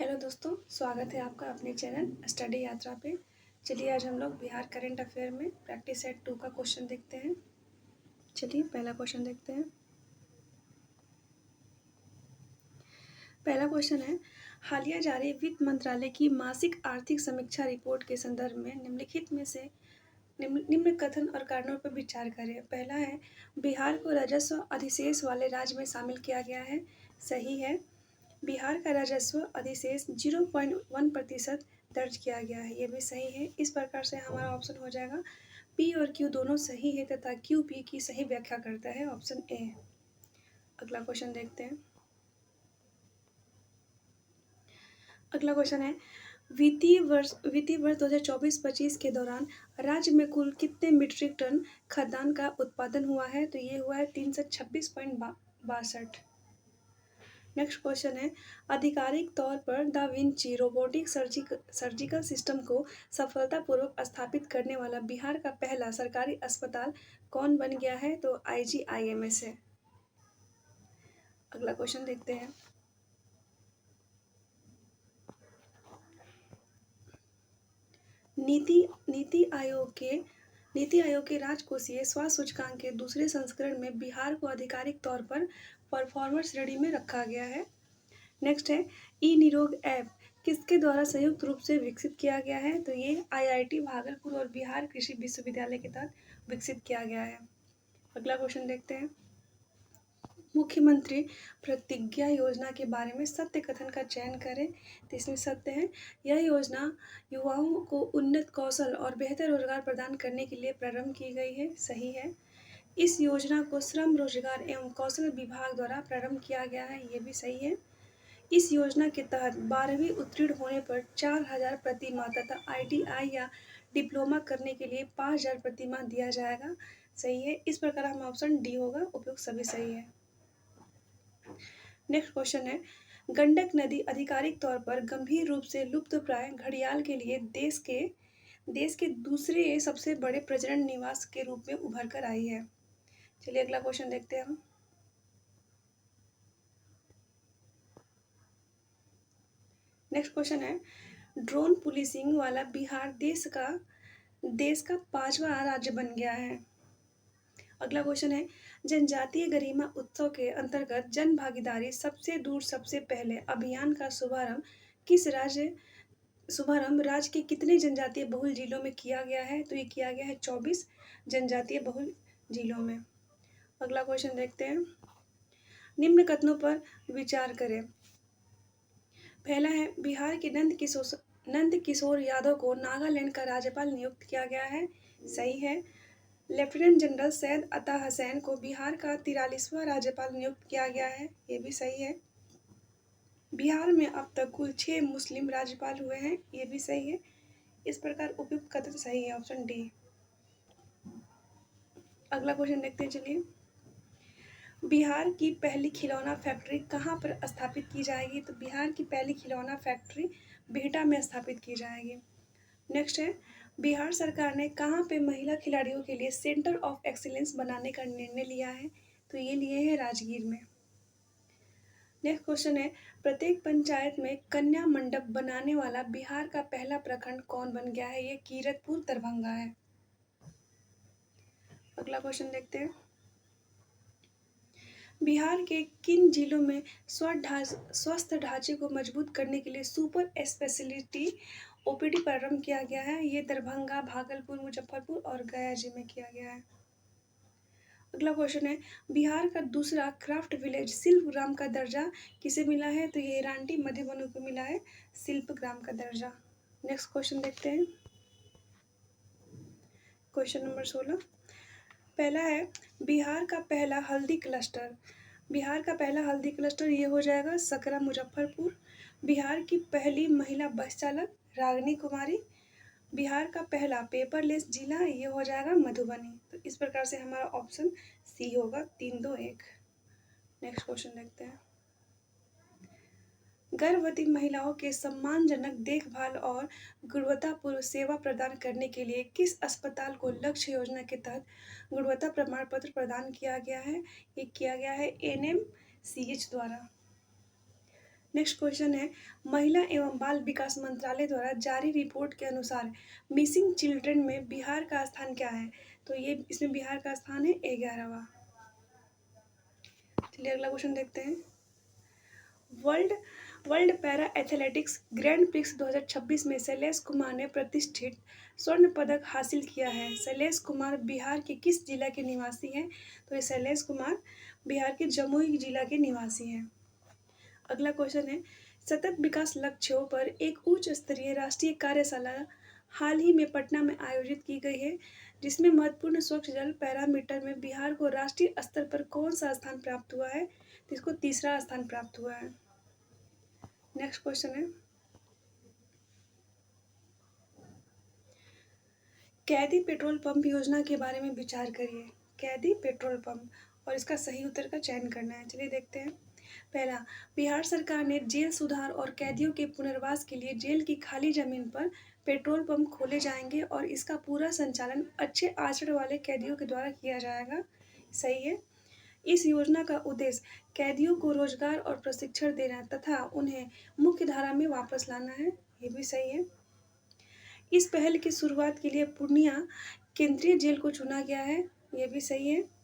Hello दोस्तों, स्वागत है आपका अपने चैनल स्टडी यात्रा पे। चलिए आज हम लोग बिहार करंट अफेयर में प्रैक्टिस सेट 2 का क्वेश्चन देखते हैं। चलिए पहला क्वेश्चन देखते हैं। पहला क्वेश्चन है, हालिया जारी वित्त मंत्रालय की मासिक आर्थिक समीक्षा रिपोर्ट के संदर्भ में निम्नलिखित में से निम्न कथन और कारणों पर विचार करें। पहला है, बिहार को राजस्व अधिशेष वाले राज्य में शामिल किया गया है। सही है। बिहार का राजस्व अधिशेष 0.1% दर्ज किया गया है, ये भी सही है। इस प्रकार से हमारा ऑप्शन हो जाएगा पी और क्यू दोनों सही है तथा क्यू पी की सही व्याख्या करता है, ऑप्शन ए। अगला क्वेश्चन देखते हैं। अगला क्वेश्चन है, वित्तीय वर्ष 2024-25 के दौरान राज्य में कुल कितने मीट्रिक टन खाद्यान्न का उत्पादन हुआ है? तो ये हुआ है 326.62। नेक्स्ट क्वेश्चन है, आधिकारिक तौर पर da Vinci robotic surgical system को सफलतापूर्वक स्थापित करने वाला बिहार का पहला सरकारी अस्पताल कौन बन गया है? तो IGIMS है। अगला क्वेश्चन देखते हैं। नीति आयोग के राजकोषीय स्वास्थ्य सूचकांक के दूसरे संस्करण में बिहार को आधिकारिक तौर पर परफॉर्मर श्रेणी में रखा गया है। नेक्स्ट है, ई निरोग ऐप किसके द्वारा संयुक्त रूप से विकसित किया गया है? तो ये IIT भागलपुर और बिहार कृषि विश्वविद्यालय के तहत विकसित किया गया है। अगला क्वेश्चन देखते हैं। मुख्यमंत्री प्रतिज्ञा योजना के बारे में सत्य कथन का चयन करें। तो इसमें सत्य है, यह योजना युवाओं को उन्नत कौशल और बेहतर रोजगार प्रदान करने के लिए प्रारंभ की गई है। सही है। इस योजना को श्रम रोजगार एवं कौशल विभाग द्वारा प्रारंभ किया गया है, ये भी सही है। इस योजना के तहत 12वीं उत्तीर्ण होने पर 4,000 प्रतिमाह तथा ITI या डिप्लोमा करने के लिए 5,000 प्रतिमाह दिया जाएगा। सही है। इस प्रकार हमारा ऑप्शन डी होगा, उपयुक्त सभी सही है। नेक्स्ट क्वेश्चन है, गंडक नदी आधिकारिक तौर पर गंभीर रूप से लुप्तप्राय घड़ियाल के लिए देश के दूसरे सबसे बड़े प्रजनन निवास के रूप में उभर कर आई है। चलिए अगला क्वेश्चन देखते हैं हम। नेक्स्ट क्वेश्चन है, ड्रोन पुलिसिंग वाला बिहार देश का 5वां राज्य बन गया है। अगला क्वेश्चन है, जनजातीय गरिमा उत्सव के अंतर्गत जन भागीदारी सबसे दूर सबसे पहले अभियान का शुभारंभ राज्य के कितने जनजातीय बहुल जिलों में किया गया है? तो ये किया गया है 24 जनजातीय बहुल जिलों में। अगला क्वेश्चन देखते हैं। निम्न कथनों पर विचार करें। पहला है, बिहार के नंद किशोर यादव को नागालैंड का राज्यपाल नियुक्त किया गया है। सही है। लेफ्टिनेंट जनरल सैयद अता हसैन को बिहार का 43वां राज्यपाल नियुक्त किया गया है, ये भी सही है। बिहार में अब तक कुल 6 मुस्लिम राज्यपाल हुए हैं, ये भी सही है। इस प्रकार उपयुक्त कथन सही है, ऑप्शन डी। अगला क्वेश्चन देखते हैं। चलिए, बिहार की पहली खिलौना फैक्ट्री कहाँ पर स्थापित की जाएगी? तो बिहार की पहली खिलौना फैक्ट्री बिहटा में स्थापित की जाएगी। नेक्स्ट है, बिहार सरकार ने कहाँ पे महिला खिलाड़ियों के लिए सेंटर ऑफ एक्सीलेंस बनाने का निर्णय लिया है? तो ये लिए हैं राजगीर में। नेक्स्ट क्वेश्चन है, प्रत्येक पंचायत में कन्या मंडप बनाने वाला बिहार का पहला प्रखंड कौन बन गया है? ये कीरतपुर दरभंगा है। अगला क्वेश्चन देखते हैं। बिहार के किन जिलों में स्वास्थ्य ढांचे को मजबूत करने के लिए सुपर स्पेशलिटी OPD प्रारंभ किया गया है? ये दरभंगा, भागलपुर, मुजफ्फरपुर और गया जी में किया गया है। अगला क्वेश्चन है, बिहार का दूसरा क्राफ्ट विलेज शिल्प ग्राम का दर्जा किसे मिला है? तो ये रांटी मधुबनी को मिला है शिल्प ग्राम का दर्जा। नेक्स्ट क्वेश्चन देखते हैं। Question number 16। पहला है, बिहार का पहला हल्दी क्लस्टर ये हो जाएगा सकरा मुजफ्फरपुर। बिहार की पहली महिला बस चालक रागिनी कुमारी। बिहार का पहला पेपरलेस जिला ये हो जाएगा मधुबनी। तो इस प्रकार से हमारा ऑप्शन सी होगा, 3, 2, 1। नेक्स्ट क्वेश्चन देखते हैं। गर्भवती महिलाओं के सम्मानजनक देखभाल और गुणवत्तापूर्ण सेवा प्रदान करने के लिए किस अस्पताल को लक्ष्य योजना के तहत गुणवत्ता प्रमाण पत्र प्रदान किया गया है? ये किया गया है NMCH द्वारा। नेक्स्ट क्वेश्चन है, महिला एवं बाल विकास मंत्रालय द्वारा जारी रिपोर्ट के अनुसार मिसिंग चिल्ड्रन में बिहार का स्थान क्या है? तो ये इसमें बिहार का स्थान है 11वां। चलिए अगला क्वेश्चन देखते हैं। World world para athletics grand prix 2026 में शैलेश कुमार ने प्रतिष्ठित स्वर्ण पदक हासिल किया है। शैलेश कुमार बिहार के किस जिला के निवासी हैं? तो ये शैलेश कुमार बिहार के जमुई जिला के निवासी हैं। अगला क्वेश्चन है, सतत विकास लक्ष्यों पर एक उच्च स्तरीय राष्ट्रीय कार्यशाला हाल ही में पटना में आयोजित की गई है, जिसमें महत्वपूर्ण स्वच्छ जल पैरामीटर में बिहार को राष्ट्रीय स्तर पर कौन सा स्थान प्राप्त हुआ है? तो इसको तीसरा स्थान प्राप्त हुआ है। नेक्स्ट क्वेश्चन है, कैदी पेट्रोल पंप योजना के बारे में विचार करिए। कैदी पेट्रोल पंप और इसका सही उत्तर का चयन करना है। चलिए देखते हैं। पहला, बिहार सरकार ने जेल सुधार और कैदियों के पुनर्वास के लिए जेल की खाली जमीन पर पेट्रोल पंप खोले जाएंगे और इसका पूरा संचालन अच्छे आचरण वाले कैदियों के द्वारा किया जाएगा। सही है। इस योजना का उद्देश्य कैदियों को रोजगार और प्रशिक्षण देना तथा उन्हें मुख्य धारा में वापस लाना है। ये भी सही है। इस पहल की शुरुआत के लिए पूर्णिया केंद्रीय जेल को चुना गया है। ये भी सही है।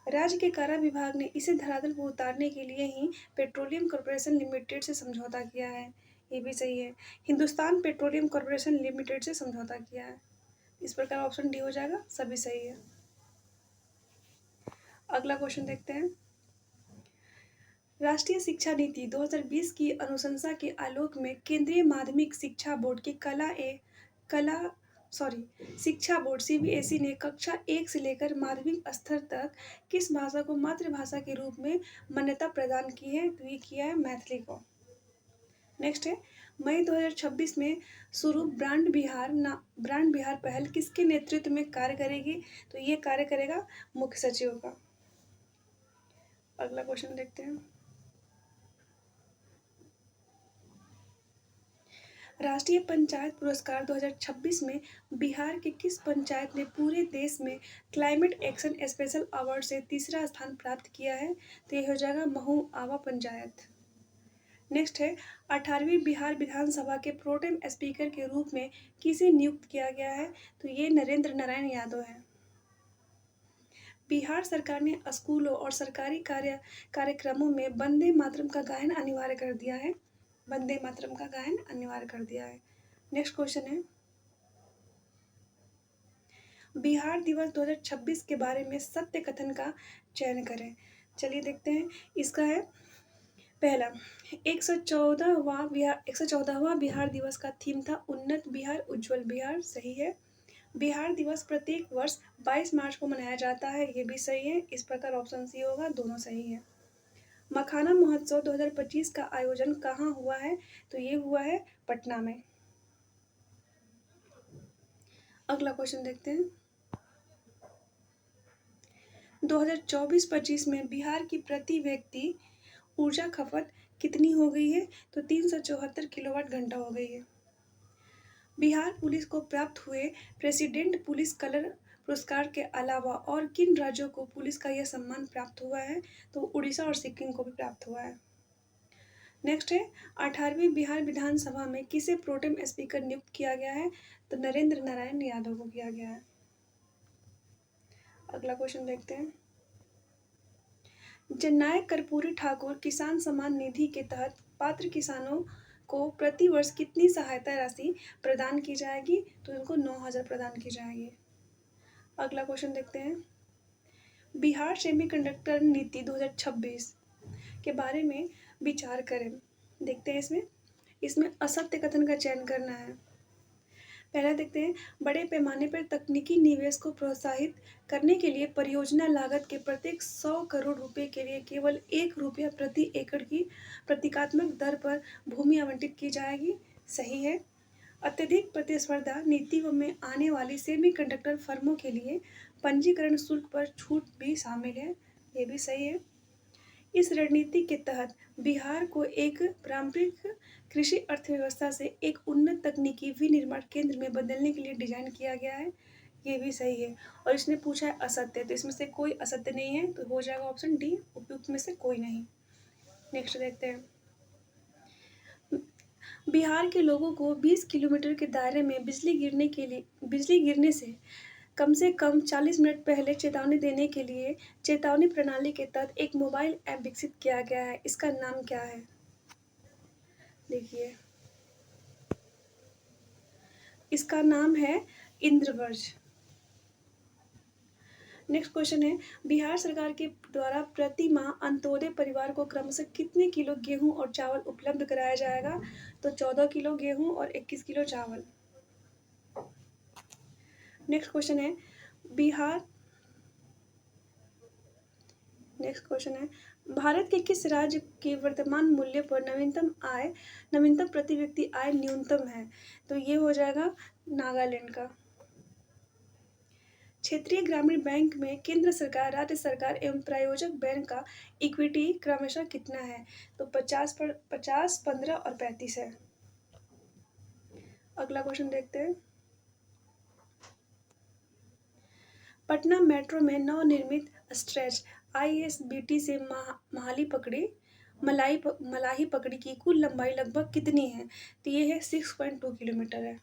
राज्य के कारा विभाग ने इसे धरातल पर उतारने के लिए ही पेट्रोलियम कॉर्पोरेशन लिमिटेड से समझौता किया है। ये भी सही है। हिंदुस्तान पेट्रोलियम कॉर्पोरेशन लिमिटेड से समझौता किया है। इस प्रकार ऑप्शन डी हो जाएगा, सभी सही है। अगला क्वेश्चन देखते हैं। राष्ट्रीय शिक्षा नीति 2020 की अनुशंसा के आलोक में केंद्रीय माध्यमिक शिक्षा बोर्ड की शिक्षा बोर्ड सीबीएसई ने कक्षा 1 से लेकर माध्यमिक स्तर तक किस भाषा को मातृभाषा के रूप में मान्यता प्रदान की है? तो ये किया है मैथिली को। नेक्स्ट है, मई 2026 में शुरू ब्रांड बिहार पहल किसके नेतृत्व में कार्य करेगी? तो ये कार्य करेगा मुख्य सचिव का। अगला क्वेश्चन देखते हैं। राष्ट्रीय पंचायत पुरस्कार 2026 में बिहार के किस पंचायत ने पूरे देश में क्लाइमेट एक्शन स्पेशल अवार्ड से तीसरा स्थान प्राप्त किया है? तो ये हो जाएगा महू आवा पंचायत। नेक्स्ट है, 18वीं बिहार विधानसभा के प्रोटेम स्पीकर के रूप में किसे नियुक्त किया गया है? तो ये नरेंद्र नारायण यादव है। बिहार सरकार ने स्कूलों और सरकारी कार्यक्रमों में वंदे मातरम का गायन अनिवार्य कर दिया है। वंदे मातरम का गायन अनिवार्य कर दिया है। नेक्स्ट क्वेश्चन है, बिहार दिवस 2026 के बारे में सत्य कथन का चयन करें। चलिए देखते हैं। इसका है पहला, 114वां बिहार दिवस का थीम था उन्नत बिहार उज्जवल बिहार। सही है। बिहार दिवस प्रत्येक वर्ष 22 मार्च को मनाया जाता है। ये भी सही है। इस प्रकार ऑप्शन सी होगा, दोनों सही है। मखाना महोत्सव 2025 का आयोजन कहाँ हुआ है? तो ये हुआ है पटना में। अगला क्वेश्चन देखते हैं। 2024-25 में बिहार की प्रति व्यक्ति ऊर्जा खपत कितनी हो गई है? तो 374 किलोवाट घंटा हो गई है। बिहार पुलिस को प्राप्त हुए प्रेसिडेंट पुलिस कलर पुरस्कार के अलावा और किन राज्यों को पुलिस का यह सम्मान प्राप्त हुआ है? तो उड़ीसा और सिक्किम को भी प्राप्त हुआ है। नेक्स्ट है, 18वीं बिहार विधानसभा में किसे प्रोटेम स्पीकर नियुक्त किया गया है? तो नरेंद्र नारायण यादव को किया गया है। अगला क्वेश्चन देखते हैं। जननायक कर्पूरी ठाकुर किसान सम्मान निधि के तहत पात्र किसानों को प्रति वर्ष कितनी सहायता राशि प्रदान की जाएगी? तो इनको 9,000 प्रदान की जाएगी। अगला क्वेश्चन देखते हैं। बिहार सेमीकंडक्टर नीति 2026 के बारे में विचार करें। देखते हैं। इसमें असत्य कथन का चयन करना है। पहला देखते हैं, बड़े पैमाने पर तकनीकी निवेश को प्रोत्साहित करने के लिए परियोजना लागत के प्रत्येक 100 करोड़ रुपए के लिए केवल 1 रुपया प्रति एकड़ की प्रतीकात्मक दर पर भूमि आवंटित की जाएगी। सही है। अत्यधिक प्रतिस्पर्धा नीति में आने वाली सेमीकंडक्टर फर्मों के लिए पंजीकरण शुल्क पर छूट भी शामिल है। ये भी सही है। इस रणनीति के तहत बिहार को एक पारंपरिक कृषि अर्थव्यवस्था से एक उन्नत तकनीकी विनिर्माण केंद्र में बदलने के लिए डिजाइन किया गया है। ये भी सही है। और इसने पूछा है असत्य, तो इसमें से कोई असत्य नहीं है, तो हो जाएगा ऑप्शन डी, उपयुक्त में से कोई नहीं। नेक्स्ट देखते हैं। बिहार के लोगों को 20 किलोमीटर के दायरे में बिजली गिरने से कम 40 मिनट पहले चेतावनी देने के लिए चेतावनी प्रणाली के तहत एक मोबाइल ऐप विकसित किया गया है। इसका नाम क्या है? देखिए, इसका नाम है इंद्रवज्। नेक्स्ट क्वेश्चन है, बिहार सरकार के द्वारा प्रति माह अंत्योदय परिवार को क्रमशः कितने किलो गेहूं और चावल उपलब्ध कराया जाएगा? तो 14 किलो गेहूं और 21 किलो चावल। नेक्स्ट क्वेश्चन है, भारत के किस राज्य के वर्तमान मूल्य पर नवीनतम प्रति व्यक्ति आय न्यूनतम है? तो ये हो जाएगा नागालैंड का। क्षेत्रीय ग्रामीण बैंक में केंद्र सरकार, राज्य सरकार एवं प्रायोजक बैंक का इक्विटी क्रमशः कितना है? तो 50, 15 और 35 है। अगला क्वेश्चन देखते हैं, पटना मेट्रो में नवनिर्मित स्ट्रेच ISBT से मलाही पकड़ी की कुल लंबाई लगभग कितनी है? तो ये है 6.2 किलोमीटर है।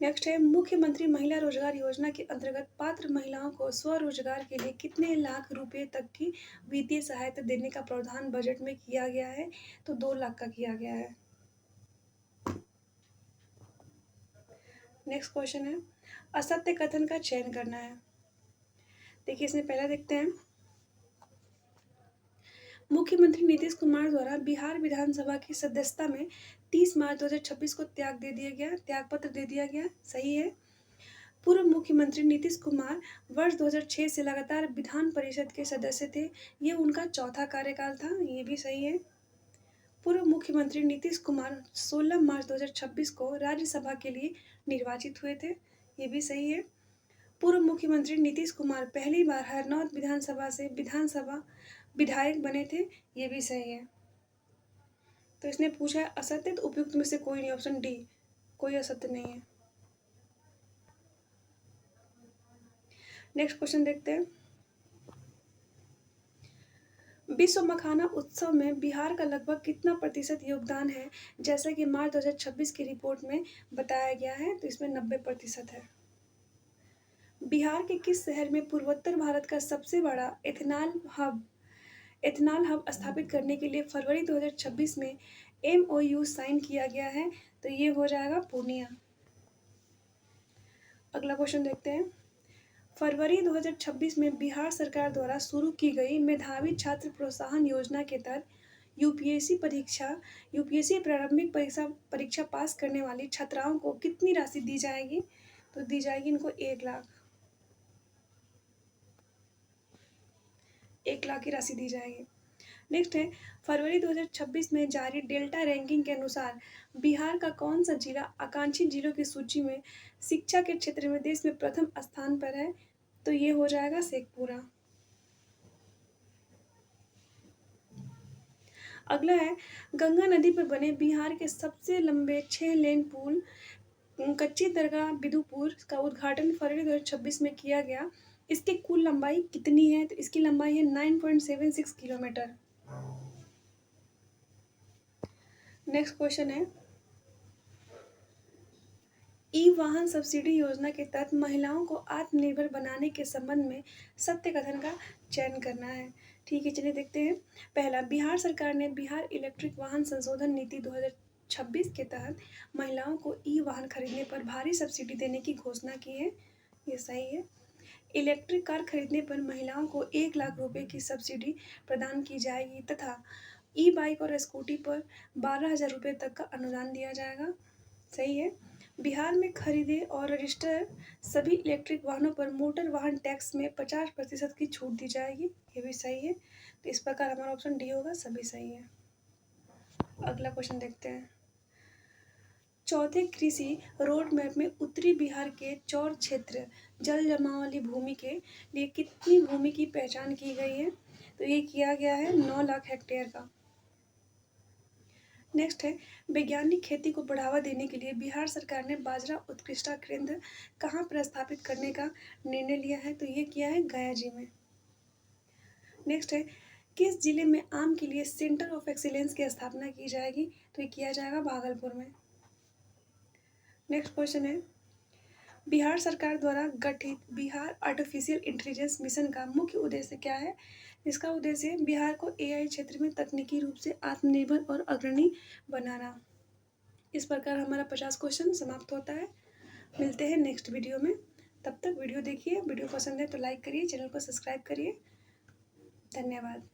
नेक्स्ट है, मुख्यमंत्री महिला रोजगार योजना के अंतर्गत पात्र महिलाओं को स्वरोजगार के लिए कितने लाख रुपए तक की वित्तीय सहायता देने का प्रावधान बजट में किया गया है? तो 2 लाख का किया गया है। नेक्स्ट क्वेश्चन है, असत्य कथन का चयन करना है। देखिए, इसमें पहला देखते हैं, मुख्यमंत्री नीतीश कुमार द्वारा बिहार विधानसभा की सदस्यता में 30 मार्च 2026 को त्यागपत्र दे दिया गया। सही है। पूर्व मुख्यमंत्री नीतीश कुमार वर्ष 2006 से लगातार विधान परिषद के सदस्य थे। ये उनका चौथा कार्यकाल था। ये भी सही है। पूर्व मुख्यमंत्री नीतीश कुमार 16 मार्च 2026 को राज्यसभा के लिए निर्वाचित हुए थे। ये भी सही है। पूर्व मुख्यमंत्री नीतीश कुमार पहली बार हरनौत विधानसभा से विधायक बने थे। ये भी सही है। तो इसने पूछा है असत्य, तो उपयुक्त में से कोई नहीं, ऑप्शन डी, कोई असत्य नहीं है। नेक्स्ट क्वेश्चन देखते हैं, विश्व मखाना उत्सव में बिहार का लगभग कितना प्रतिशत योगदान है? जैसा कि मार्च 2026 की रिपोर्ट में बताया गया है, तो इसमें 90% है। बिहार के किस शहर में पूर्वोत्तर भारत का सबसे बड़ा एथेनॉल हब स्थापित करने के लिए फरवरी 2026 में MOU साइन किया गया है? तो ये हो जाएगा पूर्णिया। अगला क्वेश्चन देखते हैं, फरवरी 2026 में बिहार सरकार द्वारा शुरू की गई मेधावी छात्र प्रोत्साहन योजना के तहत यूपीएससी प्रारंभिक परीक्षा पास करने वाली छात्राओं को कितनी राशि दी जाएगी? तो दी जाएगी इनको 1 लाख की राशि दी जाएगी। नेक्स्ट है, फरवरी 2026 में जारी डेल्टा रैंकिंग के अनुसार बिहार का कौन सा जिला आकांक्षी जिलों की सूची में शिक्षा के क्षेत्र में देश में प्रथम स्थान पर है? तो ये हो जाएगा शेखपुरा। अगला है, गंगा नदी पर बने बिहार के सबसे लंबे 6 लेन पुल कच्ची दरगाह बिदुपुर का उद्घाटन फरवरी 2026 में किया गया। इसकी कुल लंबाई कितनी है? तो इसकी लंबाई है 9.76 किलोमीटर। नेक्स्ट क्वेश्चन है, ई वाहन सब्सिडी योजना के तहत महिलाओं को आत्मनिर्भर बनाने के संबंध में सत्य कथन का चयन करना है। ठीक है, चलिए देखते हैं। पहला, बिहार सरकार ने बिहार इलेक्ट्रिक वाहन संशोधन नीति 2026 के तहत महिलाओं को ई वाहन खरीदने पर भारी सब्सिडी देने की घोषणा की है। ये सही है। इलेक्ट्रिक कार खरीदने पर महिलाओं को 1 लाख रुपए की सब्सिडी प्रदान की जाएगी तथा ई बाइक और स्कूटी पर 12,000 रुपये तक का अनुदान दिया जाएगा। सही है। बिहार में खरीदे और रजिस्टर सभी इलेक्ट्रिक वाहनों पर मोटर वाहन टैक्स में 50% की छूट दी जाएगी। ये भी सही है। तो इस प्रकार हमारा ऑप्शन डी होगा, सभी सही है। अगला क्वेश्चन देखते हैं, चौथे कृषि रोड मैप में उत्तरी बिहार के चौर क्षेत्र जल जमाव वाली भूमि के लिए कितनी भूमि की पहचान की गई है? तो ये किया गया है 9 लाख हेक्टेयर का। नेक्स्ट है, वैज्ञानिक खेती को बढ़ावा देने के लिए बिहार सरकार ने बाजरा उत्कृष्टता केंद्र कहाँ पर स्थापित करने का निर्णय लिया है? तो ये किया है गया जी में। नेक्स्ट है, किस जिले में आम के लिए सेंटर ऑफ एक्सीलेंस की स्थापना की जाएगी? तो ये किया जाएगा भागलपुर में। नेक्स्ट क्वेश्चन है, बिहार सरकार द्वारा गठित बिहार आर्टिफिशियल इंटेलिजेंस मिशन का मुख्य उद्देश्य क्या है? इसका उद्देश्य बिहार को एआई क्षेत्र में तकनीकी रूप से आत्मनिर्भर और अग्रणी बनाना। इस प्रकार हमारा 50 क्वेश्चन समाप्त होता है। मिलते हैं नेक्स्ट वीडियो में। तब तक वीडियो देखिए, वीडियो पसंद है तो लाइक करिए, चैनल को सब्सक्राइब करिए। धन्यवाद।